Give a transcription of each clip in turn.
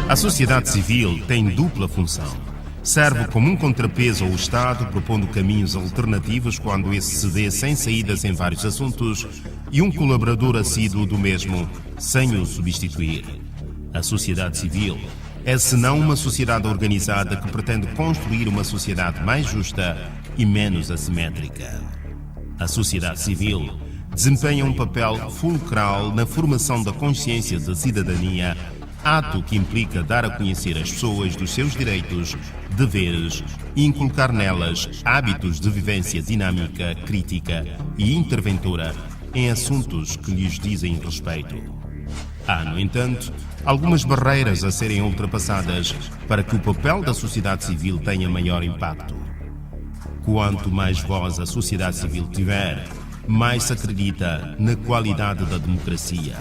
A sociedade civil tem dupla função. Serve como um contrapeso ao Estado, propondo caminhos alternativos quando esse se vê sem saídas em vários assuntos, e um colaborador assíduo do mesmo, sem o substituir. A sociedade civil é senão uma sociedade organizada que pretende construir uma sociedade mais justa e menos assimétrica. A sociedade civil desempenha um papel fulcral na formação da consciência da cidadania, ato que implica dar a conhecer as pessoas dos seus direitos, deveres e inculcar nelas hábitos de vivência dinâmica, crítica e interventora em assuntos que lhes dizem respeito. Há, no entanto, algumas barreiras a serem ultrapassadas para que o papel da sociedade civil tenha maior impacto. Quanto mais voz a sociedade civil tiver, mais se acredita na qualidade da democracia.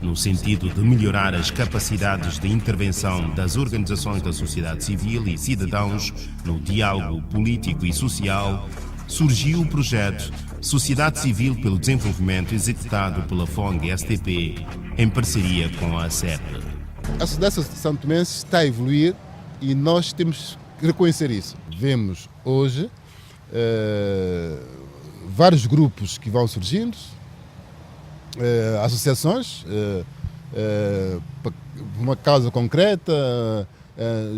No sentido de melhorar as capacidades de intervenção das organizações da sociedade civil e cidadãos no diálogo político e social, surgiu o projeto Sociedade Civil pelo Desenvolvimento, executado pela FONG-STP, em parceria com a ACEP. A sociedade são tomense está a evoluir e nós temos que reconhecer isso. Vemos hoje vários grupos que vão surgindo, associações, uma causa concreta,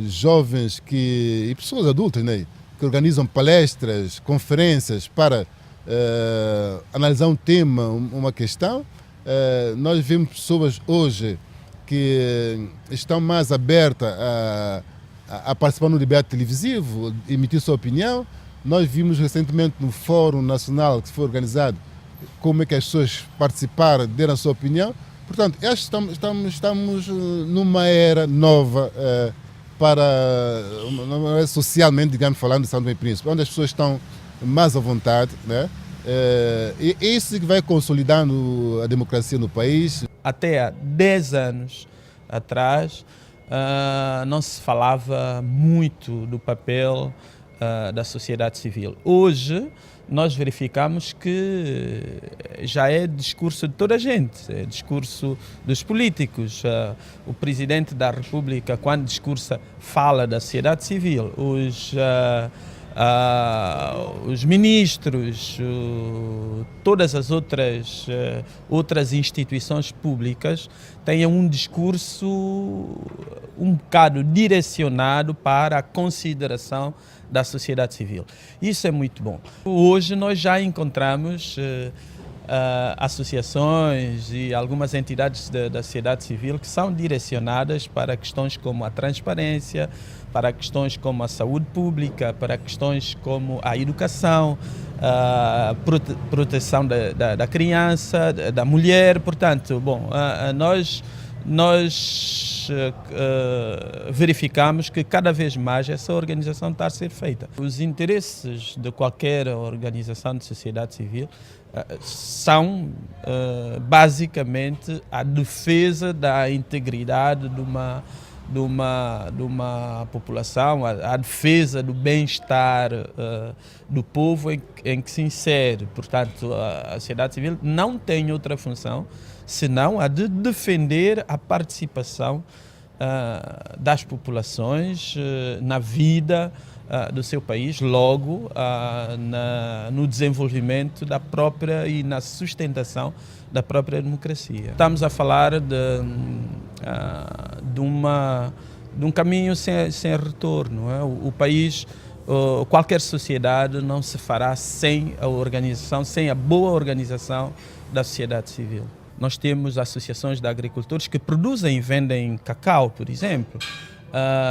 jovens e pessoas adultas, né, que organizam palestras, conferências para analisar um tema, uma questão. Nós vemos pessoas hoje que estão mais abertas a participar no debate televisivo, emitir sua opinião. Nós vimos recentemente no Fórum Nacional que foi organizado como é que as pessoas participaram, deram a sua opinião. Portanto, estamos numa era nova socialmente, digamos, falando de São Tomé e Príncipe, onde as pessoas estão mais à vontade, né? E isso que vai consolidando a democracia no país. Até há 10 anos atrás não se falava muito do papel da sociedade civil. Hoje nós verificamos que já é discurso de toda a gente, é discurso dos políticos. O Presidente da República, quando discursa, fala da sociedade civil. Os ministros, todas as outras instituições públicas têm um discurso um bocado direcionado para a consideração da sociedade civil. Isso é muito bom. Hoje nós já encontramos associações e algumas entidades da sociedade civil que são direcionadas para questões como a transparência, para questões como a saúde pública, para questões como a educação, a proteção da criança, da mulher. Portanto, bom, nós verificamos que cada vez mais essa organização está a ser feita. Os interesses de qualquer organização de sociedade civil são basicamente a defesa da integridade de uma população, a defesa do bem-estar do povo em que se insere. Portanto, a sociedade civil não tem outra função senão a de defender a participação das populações na vida do seu país, logo no desenvolvimento da própria e na sustentação da própria democracia. Estamos a falar de um caminho sem retorno. O país, qualquer sociedade não se fará sem a boa organização da sociedade civil. Nós temos associações de agricultores que produzem e vendem cacau, por exemplo.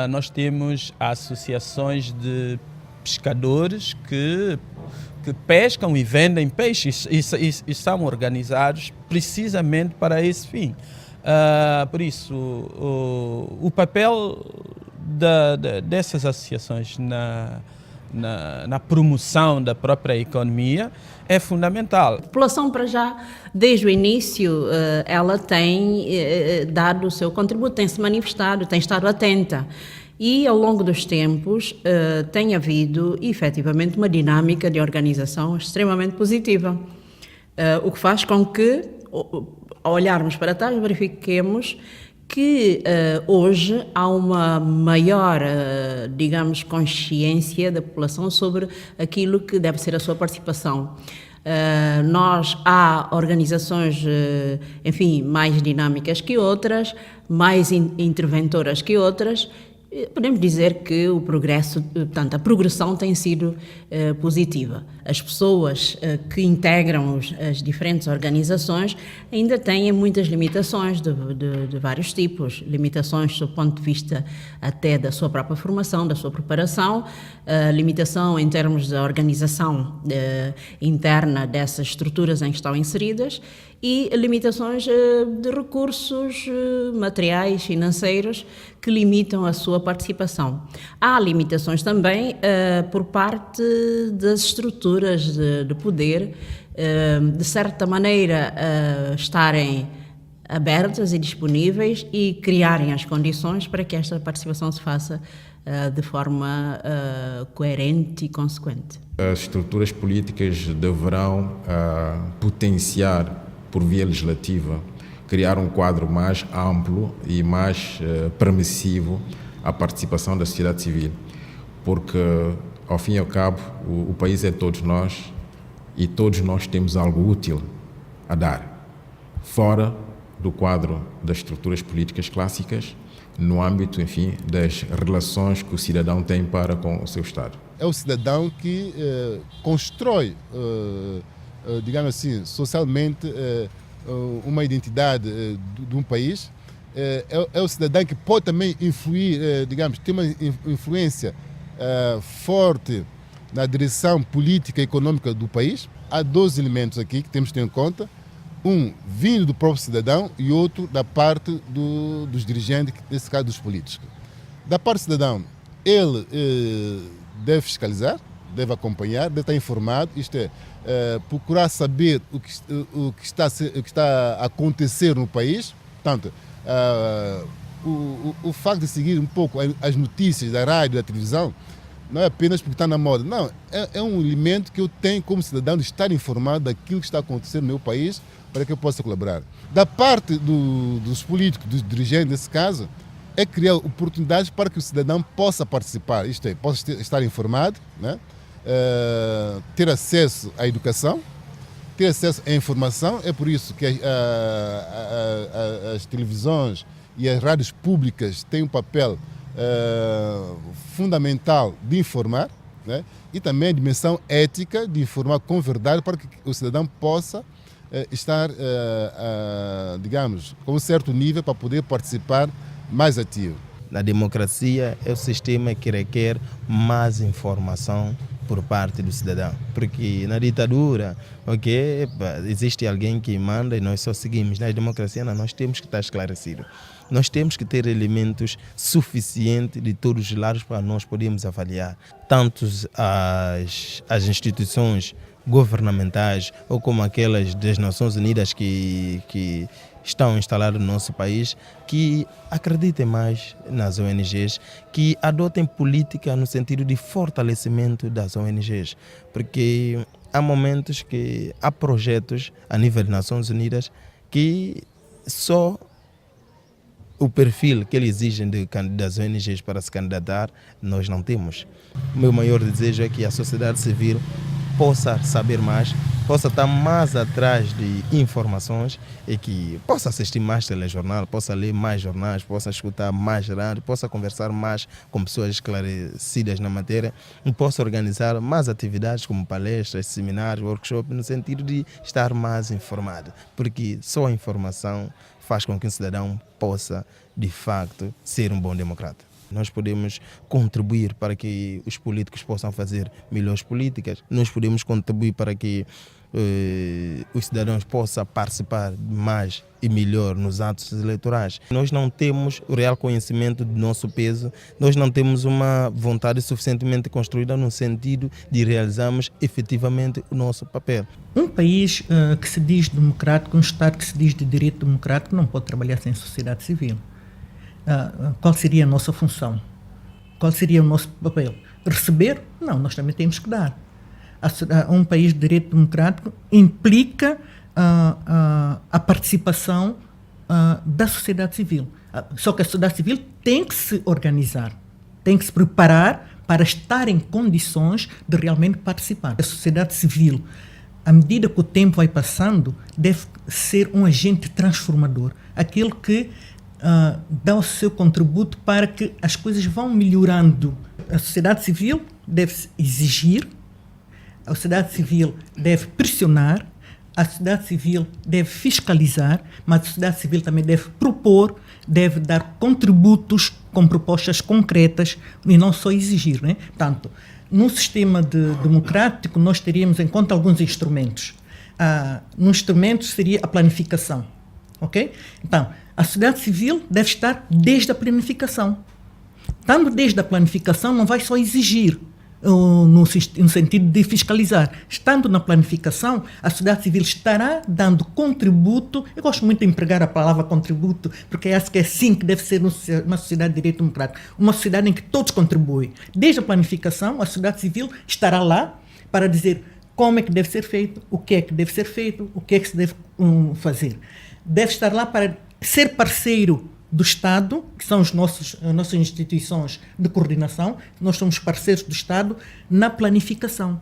Nós temos associações de pescadores que pescam e vendem peixes e são organizados precisamente para esse fim. Por isso, o papel dessas associações na promoção da própria economia é fundamental. A população, para já, desde o início, ela tem dado o seu contributo, tem se manifestado, tem estado atenta. E, ao longo dos tempos, tem havido, efetivamente, uma dinâmica de organização extremamente positiva. O que faz com que, ao olharmos para trás, verifiquemos que hoje há uma maior, digamos, consciência da população sobre aquilo que deve ser a sua participação. Há organizações, enfim, mais dinâmicas que outras, mais interventoras que outras. Podemos dizer que o progresso, portanto, a progressão tem sido positiva. As pessoas que integram as diferentes organizações ainda têm muitas limitações de vários tipos, limitações do ponto de vista até da sua própria formação, da sua preparação, limitação em termos da organização interna dessas estruturas em que estão inseridas e limitações de recursos materiais, financeiros, que limitam a sua participação. Há limitações também por parte das estruturas de poder, de certa maneira estarem abertas e disponíveis e criarem as condições para que esta participação se faça de forma coerente e consequente. As estruturas políticas deverão potenciar, por via legislativa, criar um quadro mais amplo e mais permissivo à participação da sociedade civil, porque, ao fim e ao cabo, o país é de todos nós e todos nós temos algo útil a dar, fora do quadro das estruturas políticas clássicas, no âmbito, enfim, das relações que o cidadão tem para com o seu Estado. É o cidadão que constrói, digamos assim, socialmente uma identidade de um país. É o cidadão que pode também influir, digamos, ter uma influência forte na direção política e econômica do país. Há dois elementos aqui que temos que ter em conta. Um vindo do próprio cidadão e outro da parte dos dirigentes, nesse caso dos políticos. Da parte do cidadão, ele deve fiscalizar, deve acompanhar, deve estar informado, isto é, procurar saber o que está a acontecer no país. Portanto, o facto de seguir um pouco as notícias da rádio e da televisão não é apenas porque está na moda, não, é um elemento que eu tenho como cidadão de estar informado daquilo que está acontecendo no meu país para que eu possa colaborar. Da parte dos políticos, dos dirigentes nesse caso, é criar oportunidades para que o cidadão possa participar, isto é, possa estar informado, né? Ter acesso à educação, ter acesso à informação. É por isso que as televisões e as rádios públicas têm um papel fundamental de informar, né? E também a dimensão ética de informar com verdade para que o cidadão possa estar, digamos, com um certo nível para poder participar mais ativo. Na democracia é o sistema que requer mais informação por parte do cidadão, porque na ditadura, existe alguém que manda e nós só seguimos. Na democracia não, nós temos que estar esclarecidos. Nós temos que ter elementos suficientes de todos os lados para nós podermos avaliar tanto as instituições governamentais ou como aquelas das Nações Unidas que estão instaladas no nosso país, que acreditem mais nas ONGs, que adotem política no sentido de fortalecimento das ONGs, porque há momentos que há projetos a nível das Nações Unidas que só o perfil que eles exigem das ONGs para se candidatar, nós não temos. O meu maior desejo é que a sociedade civil possa saber mais, possa estar mais atrás de informações e que possa assistir mais telejornal, possa ler mais jornais, possa escutar mais rádio, possa conversar mais com pessoas esclarecidas na matéria e possa organizar mais atividades como palestras, seminários, workshops, no sentido de estar mais informado, porque só a informação faz com que um cidadão possa, de facto, ser um bom democrata. Nós podemos contribuir para que os políticos possam fazer melhores políticas. Nós podemos contribuir para que os cidadãos possam participar mais e melhor nos atos eleitorais. Nós não temos o real conhecimento do nosso peso, nós não temos uma vontade suficientemente construída no sentido de realizarmos efetivamente o nosso papel. Um país que se diz democrático, um Estado que se diz de direito democrático, não pode trabalhar sem sociedade civil. Qual seria a nossa função? Qual seria o nosso papel? Receber? Não, nós também temos que dar. Um país de direito democrático implica a participação da sociedade civil. Só que a sociedade civil tem que se organizar, tem que se preparar para estar em condições de realmente participar. A sociedade civil, à medida que o tempo vai passando, deve ser um agente transformador, aquele que dá o seu contributo para que as coisas vão melhorando. A sociedade civil deve exigir, a sociedade civil deve pressionar, a sociedade civil deve fiscalizar, mas a sociedade civil também deve propor, deve dar contributos com propostas concretas e não só exigir, né? Portanto, num sistema democrático, nós teríamos em conta alguns instrumentos. Um instrumento seria a planificação, ok? Então, a sociedade civil deve estar desde a planificação. Estando desde a planificação, não vai só exigir, no sentido de fiscalizar. Estando na planificação, a sociedade civil estará dando contributo. Eu gosto muito de empregar a palavra contributo, porque acho que é assim que deve ser uma sociedade de direito democrático. Uma sociedade em que todos contribuem. Desde a planificação, a sociedade civil estará lá para dizer como é que deve ser feito, o que é que deve ser feito, o que é que se deve fazer. Deve estar lá para ser parceiro do Estado, que são as nossas instituições de coordenação. Nós somos parceiros do Estado na planificação.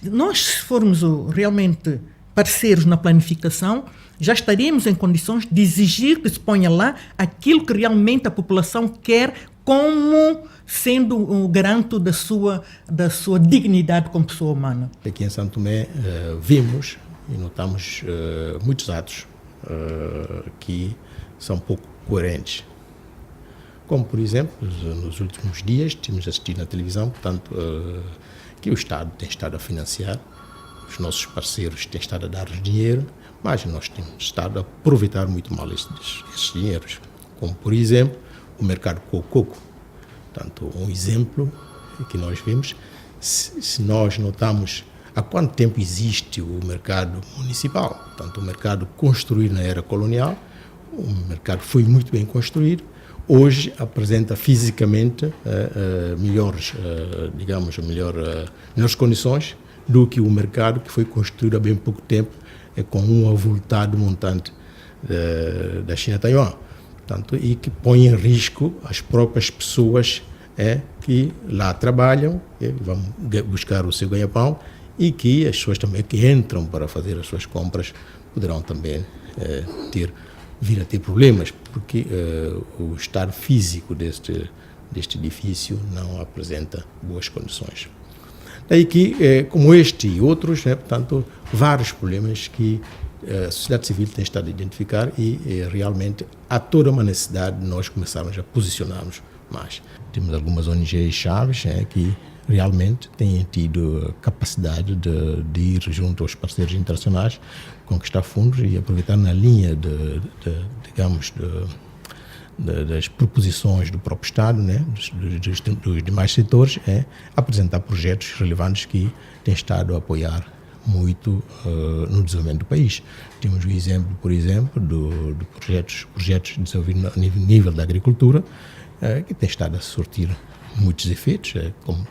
Nós, se formos realmente parceiros na planificação, já estaríamos em condições de exigir que se ponha lá aquilo que realmente a população quer como sendo um garanto da sua dignidade como pessoa humana. Aqui em Santo Tomé vimos e notamos muitos atos que são pouco coerentes. Como, por exemplo, nos últimos dias temos assistido na televisão, portanto, que o Estado tem estado a financiar, os nossos parceiros têm estado a dar-nos dinheiro, mas nós temos estado a aproveitar muito mal esses dinheiros. Como, por exemplo, o mercado coco. Portanto, um exemplo que nós vimos, se nós notamos há quanto tempo existe o mercado municipal, portanto, o mercado construído na era colonial, o mercado foi muito bem construído, hoje apresenta fisicamente melhores condições do que o mercado que foi construído há bem pouco tempo com um avultado montante da China-Taiwan. Portanto, e que põe em risco as próprias pessoas que lá trabalham, vão buscar o seu ganha-pão, e que as pessoas também que entram para fazer as suas compras poderão também vir a ter problemas, porque o estado físico deste edifício não apresenta boas condições. Daí que, como este e outros, portanto, vários problemas que a sociedade civil tem estado a identificar e realmente há toda uma necessidade de nós começarmos a posicionarmos mais. Temos algumas ONGs chaves que realmente têm tido capacidade de ir junto aos parceiros internacionais, conquistar fundos e aproveitar na linha das proposições do próprio Estado, dos demais setores, apresentar projetos relevantes que têm estado a apoiar muito no desenvolvimento do país. Temos o exemplo, por exemplo, de projetos de desenvolvimento a nível da agricultura, que tem estado a surtir muitos efeitos, como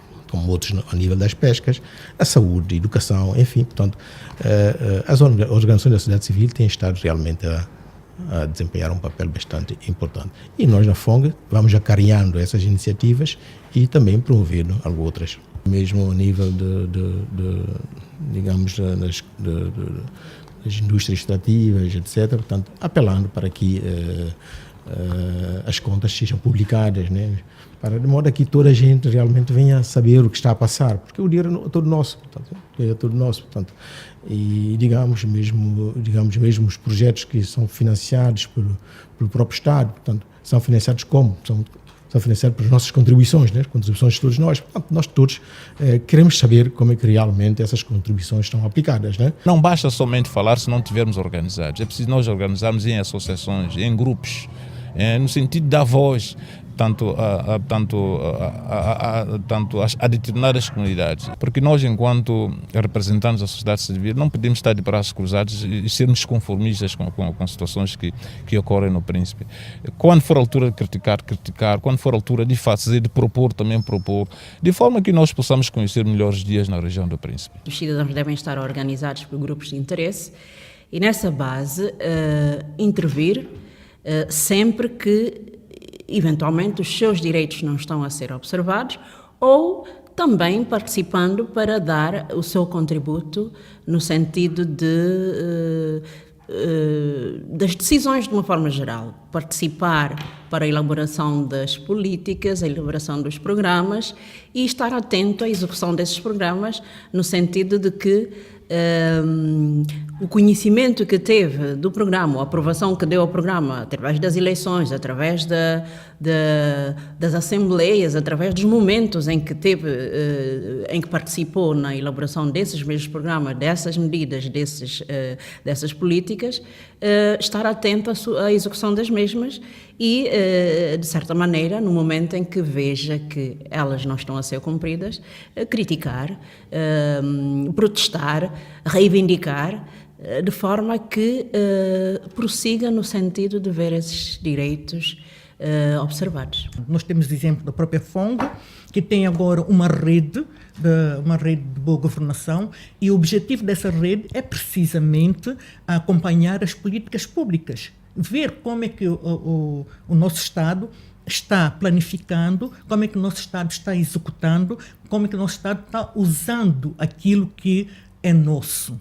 outros a nível das pescas, a saúde, a educação, enfim, portanto, as organizações da sociedade civil têm estado realmente a desempenhar um papel bastante importante. E nós, na FONG, vamos acarinhando essas iniciativas e também promovendo outras. Mesmo a nível das indústrias extrativas, etc., portanto, apelando para que as contas sejam publicadas, de modo a que toda a gente realmente venha saber o que está a passar, porque o dinheiro é todo nosso, portanto, e digamos mesmo os projetos que são financiados pelo próprio Estado, portanto, são financiados como? São financiados pelas nossas contribuições, contribuições de todos nós. Portanto, nós todos queremos saber como é que realmente essas contribuições estão aplicadas. Não basta somente falar se não estivermos organizados. É preciso nós organizarmos em associações, em grupos, no sentido da voz, tanto a determinadas comunidades. Porque nós, enquanto representantes da sociedade civil, não podemos estar de braços cruzados e sermos conformistas com situações que ocorrem no Príncipe. Quando for a altura de criticar, quando for a altura de fazer, de propor, também propor, de forma que nós possamos conhecer melhores dias na região do Príncipe. Os cidadãos devem estar organizados por grupos de interesse e, nessa base, intervir sempre que, eventualmente, os seus direitos não estão a ser observados, ou também participando para dar o seu contributo no sentido das decisões de uma forma geral, participar para a elaboração das políticas, a elaboração dos programas e estar atento à execução desses programas no sentido de que o conhecimento que teve do programa, a aprovação que deu ao programa através das eleições, através das assembleias, através dos momentos em que em que participou na elaboração desses mesmos programas, dessas medidas, dessas políticas, estar atento à execução das mesmas e, de certa maneira, no momento em que veja que elas não estão a ser cumpridas, criticar, protestar, reivindicar, de forma que prossiga no sentido de ver esses direitos observados. Nós temos exemplo da própria FONG, que tem agora uma rede de boa governação, e o objetivo dessa rede é precisamente acompanhar as políticas públicas, ver como é que o nosso Estado está planificando, como é que o nosso Estado está executando, como é que o nosso Estado está usando aquilo que é nosso.